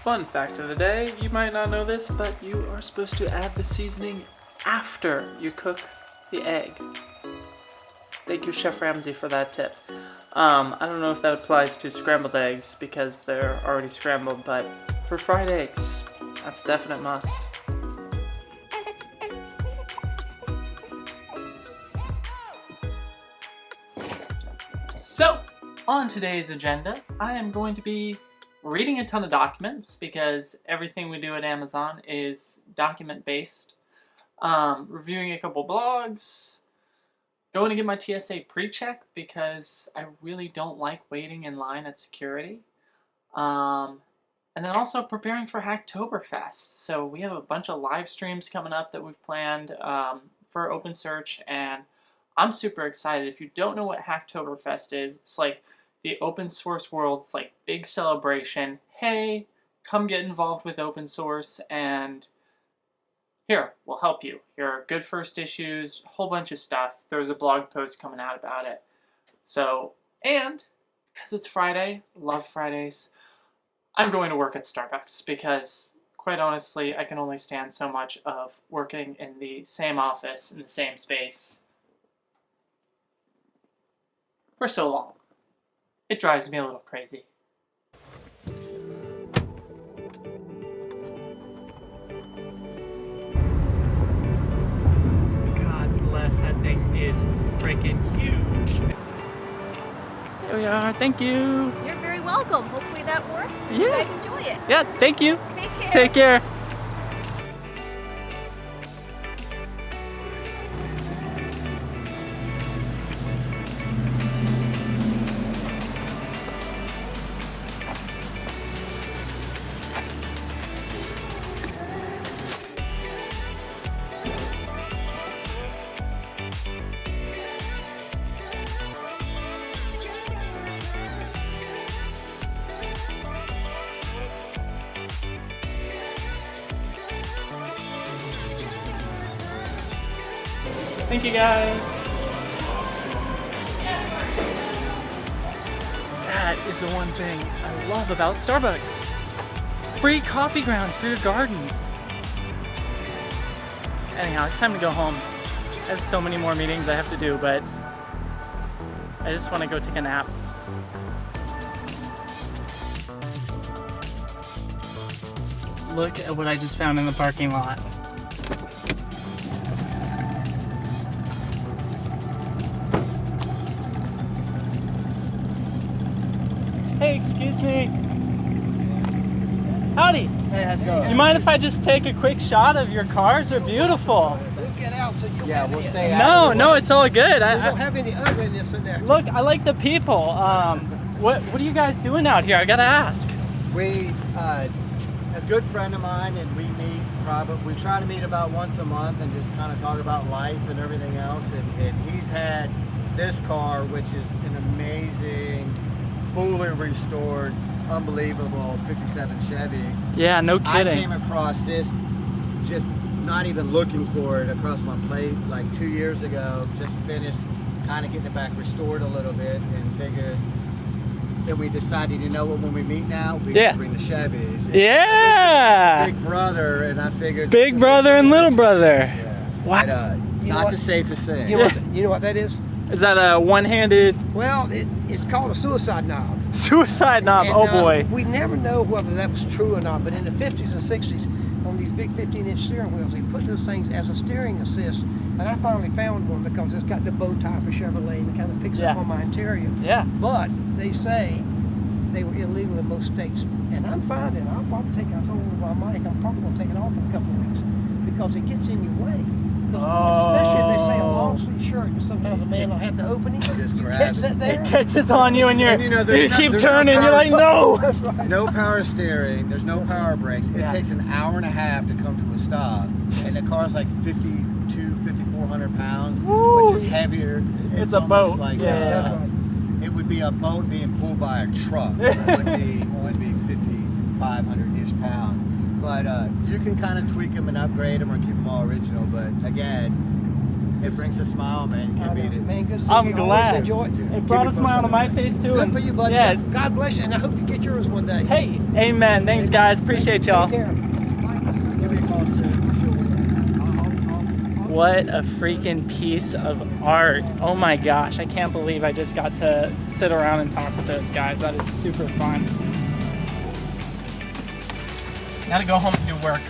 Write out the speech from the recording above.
Fun fact of the day, you might not know this, but you are supposed to add the seasoning after you cook the egg. Thank you, Chef Ramsay, for that tip. I don't know if that applies to scrambled eggs because they're already scrambled, but for fried eggs, that's a definite must. So, on today's agenda, I am going to be reading a ton of documents because everything we do at Amazon is document-based. Reviewing a couple blogs, going to get my TSA pre-check because I really don't like waiting in line at security. And then also preparing for Hacktoberfest. So we have a bunch of live streams coming up that we've planned for OpenSearch, and I'm super excited. If you don't know what Hacktoberfest is, it's like the open source world's like big celebration. Hey, come get involved with open source, and here, we'll help you. Here are good first issues, a whole bunch of stuff. There's a blog post coming out about it. So, and because it's Friday, love Fridays, I'm going to work at Starbucks because, quite honestly, I can only stand so much of working in the same office, in the same space, for so long. It drives me a little crazy. God bless, that thing is freaking huge. Here we are, thank you. You're very welcome. Hopefully that works and Yeah. you guys enjoy it. Yeah, thank you. Take care. Take care. Thank you, guys. That is the one thing I love about Starbucks. Free coffee grounds for your garden. Anyhow, it's time to go home. I have so many more meetings I have to do, but I just want to go take a nap. Look at what I just found in the parking lot. Hey, excuse me. Howdy. Hey, how's it going? You mind if I just take a quick shot of your cars? They're beautiful. We'll get out so you yeah, we'll stay out. No, it's all good. We don't have any ugliness in there. Look, I like the people. What are you guys doing out here? I gotta ask. We, a good friend of mine, and we try to meet about once a month and just kind of talk about life and everything else. And he's had this car, which is an amazing, fully restored, unbelievable 57 Chevy. Yeah, no kidding. I came across this just not even looking for it across my plate like 2 years ago. Just finished kind of getting it back restored a little bit and figured, and we decided, you know what, when we meet now, we can bring the Chevys. Yeah! Big brother, and I figured... Big brother and little brother. Yeah. What? But, not the safest thing. You know what that is? Is that a one-handed... Well, it's called a suicide knob. Suicide knob, And, oh boy. We never know whether that was true or not, but in the 50s and 60s, on these big 15-inch steering wheels, they put those things as a steering assist, and I finally found one because it's got the bow tie for Chevrolet and it kind of picks up on my interior. Yeah. But they say they were illegal in most states, and I'm finding, I'll probably take, I told my Mike, I'm probably going to take it off in a couple of weeks because it gets in your way. Especially if they say a long sleeve shirt, because sometimes a man will have the opening. You catch that there. It catches on you and you keep turning, no you're like, no! That's right. No power steering, there's no power brakes. It takes an hour and a half to come to a stop, and the car's like 5,400 pounds, which is heavier. It's a almost boat. Like it would be a boat being pulled by a truck. It would be 5,500-ish pounds. But you can kind of tweak them and upgrade them or keep them all original. But again, it brings a smile, man. You I can't know, beat it. man, good to see I'm you. glad. Always enjoy it. It brought a smile to my face too. Good and for you, buddy. Yeah. God bless you, and I hope you get yours one day. Hey, amen. Thanks, guys. Appreciate y'all. Take care. Give me a call soon. What a freaking piece of art. Oh my gosh, I can't believe I just got to sit around and talk with those guys. That is super fun. Gotta go home and do work.